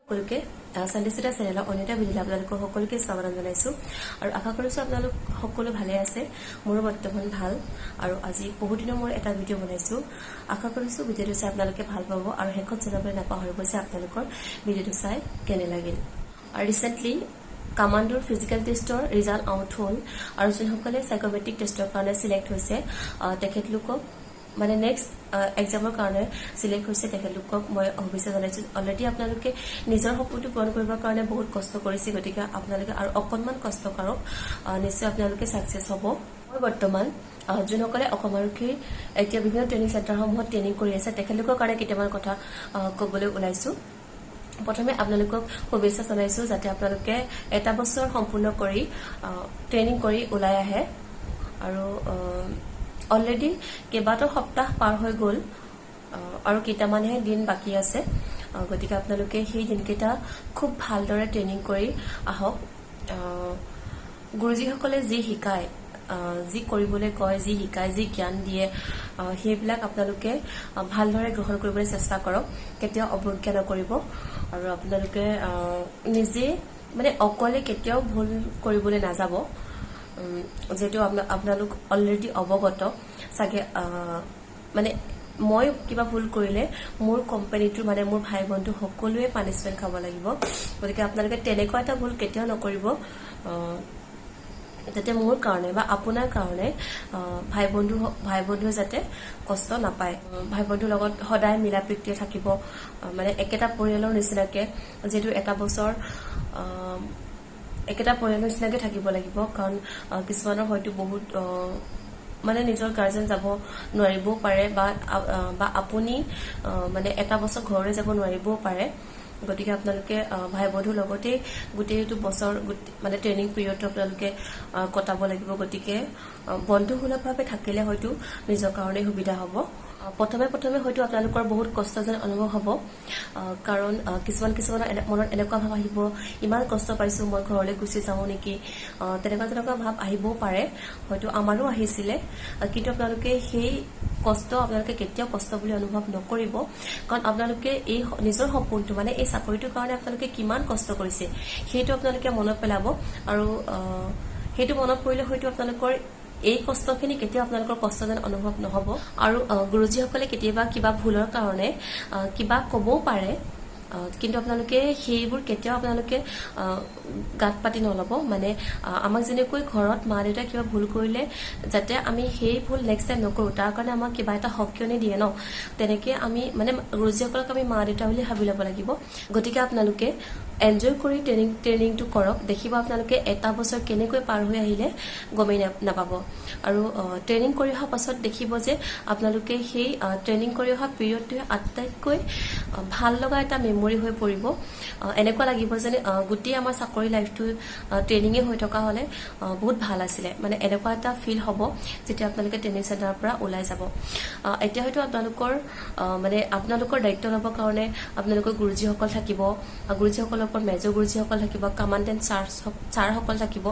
সকলোকে সানডে চিটা চেনেলৰ অনিতা বিদিলা আপোনালোকক সকলোকে স্বাগতম জনাইছো আৰু আশা কৰিছো আপোনালোক সকলো ভালে আছে মোৰ বৰ্তমান ভাল আৰু আজি বহুত দিনৰ মোৰ এটা ভিডিঅ' বনাইছো আশা কৰিছো ভিডিঅ'টো চাই আপোনালোকে ভাল পাব আৰু হেকত জনাবলৈ নাপাহৰিব যে আপোনালোকৰ ভিডিঅ'টো চাই কেনে লাগিল আৰু ৰিসেন্টলি কমান্ডৰ ফিজিক্যাল টেষ্টৰ ৰিজাল্ট আউট হ'ল আৰু যোনসকলে সাইকোমেট্ৰিক টেষ্টৰ কাৰণে সিলেক্ট হৈছে তেখেতলোকক মানে নেক্সট এক্সামৰ কাৰণে সিলেক্ট হৈছে তেখেতলোকক মই অভিষেক জনাইছো অলৰেডি আপোনালোকে নিজৰ সপোনটো পূৰণ কৰিবৰ কাৰণে বহুত কষ্ট কৰিছে গতিকে আপোনালোকে আৰু অকণমান কষ্ট কৰক নিশ্চয় আপোনালোকে সাকসেস হ'ব মই বৰ্তমান যোনসকলে অকমাৰুখীৰ এতিয়া বিভিন্ন ট্ৰেইনিং চেণ্টাৰসমূহত ট্ৰেইনিং কৰি আছে তেখেতলোকৰ কাৰণে কেইটামান কথা ক'বলৈ ওলাইছো প্ৰথমে আপোনালোকক শুভেচ্ছা জনাইছো যাতে আপোনালোকে এটা বছৰ সম্পূৰ্ণ কৰি ট্ৰেইনিং কৰি ওলাই আহে আৰু অলৰেডি কেইবাটাও সপ্তাহ পাৰ হৈ গ'ল আৰু কেইটামানহে দিন বাকি আছে গতিকে আপোনালোকে সেই দিনকেইটা খুব ভালদৰে ট্ৰেইনিং কৰি আহক গুৰুজীসকলে যি শিকায় যি কৰিবলৈ কয় যি শিকায় যি জ্ঞান দিয়ে সেইবিলাক আপোনালোকে ভালদৰে গ্ৰহণ কৰিবলৈ চেষ্টা কৰক কেতিয়াও অৱজ্ঞা নকৰিব আৰু আপোনালোকে নিজে মানে অকলে কেতিয়াও ভুল কৰিবলৈ নাযাব যেটো আপোনালোক অলৰেডি অৱগত সাগে মানে মই কিবা ভুল কৰিলে মোৰ কোম্পানীটো মানে মোৰ ভাই বন্ধু সকলোৱে পানিশমেন্ট খাব লাগিব গতিকে আপোনালোকে তেনেকুৱা এটা ভুল কেতিয়াও নকৰিব যাতে মোৰ কাৰণে বা আপোনাৰ কাৰণে ভাই বন্ধু যাতে কষ্ট নাপায় ভাই বন্ধুৰ লগত সদায় মিলাপ্ৰীতি থাকিব মানে একেটা পৰিয়ালৰ নিচিনাকে যেটো এটা বছৰ একেটা পৰিয়ালৰ নিচিনাকে থাকিব লাগিব কাৰণ কিছুমানৰ হয়তো বহুত মানে নিজৰ গাৰ্জেন যাব নোৱাৰিবও পাৰে বা আপুনি মানে এটা বছৰ ঘৰলৈ যাব নোৱাৰিবও পাৰে গতিকে আপোনালোকে ভাই বন্ধুৰ লগতে গোটেইটো বছৰ মানে ট্ৰেইনিং পিৰিয়ডটো আপোনালোকে কটাব লাগিব গতিকে বন্ধুসুলভভাৱে থাকিলে হয়তো নিজৰ কাৰণে সুবিধা হ'ব প্ৰথমে হয়তো আপোনালোকৰ বহুত কষ্ট যেন অনুভৱ হ'ব কাৰণ কিছুমানৰ মনত এনেকুৱা ভাৱ আহিব ইমান কষ্ট পাইছো মই ঘৰলৈ গুচি যাওঁ নেকি তেনেকুৱা ভাৱ আহিবও পাৰে হয়তো আমাৰো আহিছিলে কিন্তু আপোনালোকে সেই কষ্ট আপোনালোকে কেতিয়াও কষ্ট বুলি অনুভৱ নকৰিব কাৰণ আপোনালোকে এই নিজৰ সপোনটো মানে এই চাকৰিটোৰ কাৰণে আপোনালোকে কিমান কষ্ট কৰিছে সেইটো আপোনালোকে মনত পেলাব আৰু সেইটো মনত পৰিলে হয়তো আপোনালোকৰ এই কষ্টখিনি কেতিয়া আপোনালোকৰ কষ্ট যেন অনুভৱ নহব আৰু গুৰুজীসকলে কেতিয়াবা কিবা ভুলৰ কাৰণে কিবা ক'বও পাৰে কিন্তু আপোনালোকে সেইবোৰ কেতিয়াও আপোনালোকে গাত পাতি নলব মানে আমাক যেনেকৈ ঘৰত মা দেউতা কিবা ভুল কৰিলে যাতে আমি সেই ভুল নেক্সট টাইম নকৰো তাৰ কাৰণে আমাক কিবা এটা সক্ষণে দিয়ে ন তেনেকে আমি মানে গুৰুজীসকলক আমি মা দেউতা বুলি ভাবি ল'ব লাগিব গতিকে আপোনালোকে এনজয় কৰি ট্ৰেইনিংটো কৰক দেখিব আপোনালোকে এটা বছৰ কেনেকৈ পাৰ হৈ আহিলে গমেই নাপাব আৰু ট্ৰেইনিং কৰি অহা পাছত দেখিব যে আপোনালোকে সেই ট্ৰেইনিং কৰি অহা পিৰিয়ডটোৱে আটাইতকৈ ভাল লগা এটা মেমৰি হৈ পৰিব এনেকুৱা লাগিব যেনে গোটেই আমাৰ চাকৰি লাইফটো ট্ৰেইনিঙে হৈ থকা হলে বহুত ভাল আছিলে মানে এনেকুৱা এটা ফিল হ'ব যেতিয়া আপোনালোকে ট্ৰেইনিং চেণ্টাৰৰ পৰা ওলাই যাব এতিয়া হয়তো আপোনালোকৰ দায়িত্ব ল'বৰ কাৰণে আপোনালোকৰ গুৰুজীসকল থাকিব গুৰুজীসকলৰ মেজৰ গুৰুজীসকল থাকিব কমাণ্ডেণ্ট ছাৰসকল থাকিব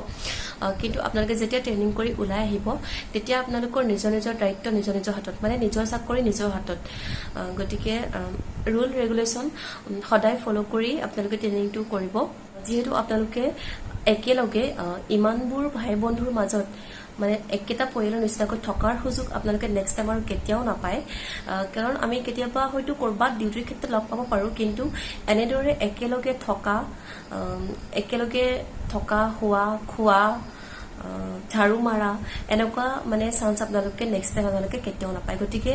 কিন্তু আপোনালোকে যেতিয়া ট্ৰেইনিং কৰি ওলাই আহিব তেতিয়া আপোনালোকৰ নিজৰ দায়িত্ব নিজৰ হাতত মানে নিজৰ চাকৰি নিজৰ হাতত গতিকে ৰুল ৰেগুলেশ্যন সদায় ফলো কৰি আপোনালোকে ট্ৰেইনিংটো কৰিব যিহেতু আপোনালোকে একেলগে ইমানবোৰ ভাই বন্ধুৰ মাজত মানে একেটা পৰিয়ালৰ নিচিনাকৈ থকাৰ সুযোগ আপোনালোকে নেক্সট টাইম আৰু কেতিয়াও নাপায় কাৰণ আমি কেতিয়াবা হয়তো কৰবাত ডিউটিৰ ক্ষেত্ৰত লগ পাব পাৰো কিন্তু এনেদৰে একেলগে থকা খোৱা ঝাৰু মাৰা এনেকুৱা মানে চান্স আপোনালোকে নেক্সট টাইম আপোনালোকে কেতিয়াও নাপায় গতিকে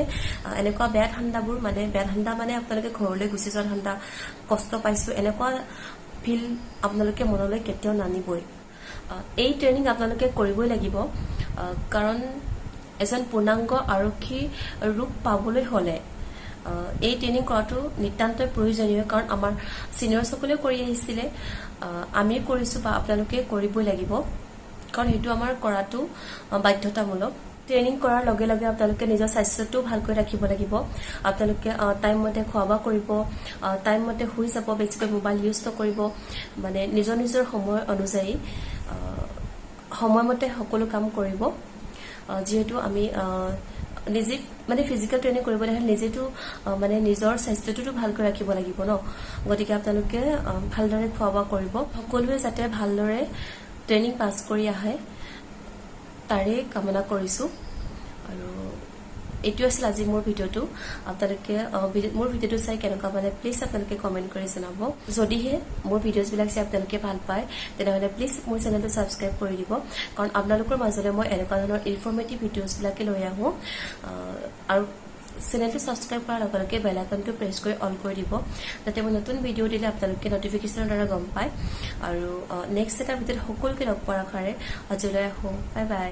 এনেকুৱা বেয়া ঠাণ্ডা মানে আপোনালোকে ঘৰলৈ গুচি যোৱা ঠাণ্ডা কষ্ট পাইছো এনেকুৱা ফিল আপোনালোকে মনলৈ কেতিয়াও নানিবই এই ট্ৰেইনিং আপোনালোকে কৰিবই লাগিব কাৰণ এজন পূৰ্ণাংগ আৰক্ষী ৰূপ পাবলৈ হলে এই ট্ৰেইনিং কৰাটো নিতান্তই প্ৰয়োজনীয় কাৰণ আমাৰ সিনিয়ৰসকলেও কৰি আহিছিলে আমি কৰিছো বা আপোনালোকে কৰিবই লাগিব কাৰণ সেইটো আমাৰ কৰাটো বাধ্যতামূলক ট্ৰেইনিং কৰাৰ লগে লগে আপোনালোকে নিজৰ স্বাস্থ্যটো ভালকৈ ৰাখিব লাগিব আপোনালোকে টাইম মতে খোৱা বোৱা কৰিব টাইম মতে শুই যাব বেছিকৈ মোবাইল ইউজ নকৰিব মানে নিজৰ সময় অনুযায়ী সময়মতে সকলো কাম কৰিব যিহেতু আমি নিজে মানে ফিজিকেল ট্ৰেইনিং কৰিবলৈ হ'লে নিজেতো মানে নিজৰ স্বাস্থ্যটোতো ভালকৈ ৰাখিব লাগিব ন গতিকে আপোনালোকে ভালদৰে খোৱা বোৱা কৰিব সকলোৱে যাতে ভালদৰে ট্ৰেইনিং পাছ কৰি আহে তাৰে কামনা কৰিছো আৰু এইটো আছিল আজি মোৰ ভিডিঅ'টো আপোনালোকে মোৰ ভিডিঅ'টো চাই কেনেকুৱা মানে প্লিজ আপোনালোকে কমেণ্ট কৰি জনাব যদিহে মোৰ ভিডিঅ'ছবিলাক চাই আপোনালোকে ভাল পায় তেনেহ'লে প্লিজ মোৰ চেনেলটো ছাবস্ক্ৰাইব কৰি দিব কাৰণ আপোনালোকৰ মাজলৈ মই এনেকুৱা ধৰণৰ ইনফৰ্মেটিভ ভিডিঅ'ছবিলাকে লৈ আহোঁ আৰু চেনেলটো ছাবস্ক্ৰাইব কৰাৰ লগে লগে বেল আইকনটো প্ৰেছ কৰি অল কৰি দিব যাতে মই নতুন ভিডিঅ' দিলে আপোনালোকে নটিফিকেশ্যনৰ দ্বাৰা গম পায় আৰু নেক্সট এটা ভিডিঅ'ত সকলোকে লগ পোৱাৰ আশাৰে আজিলৈ আহোঁ বাই বাই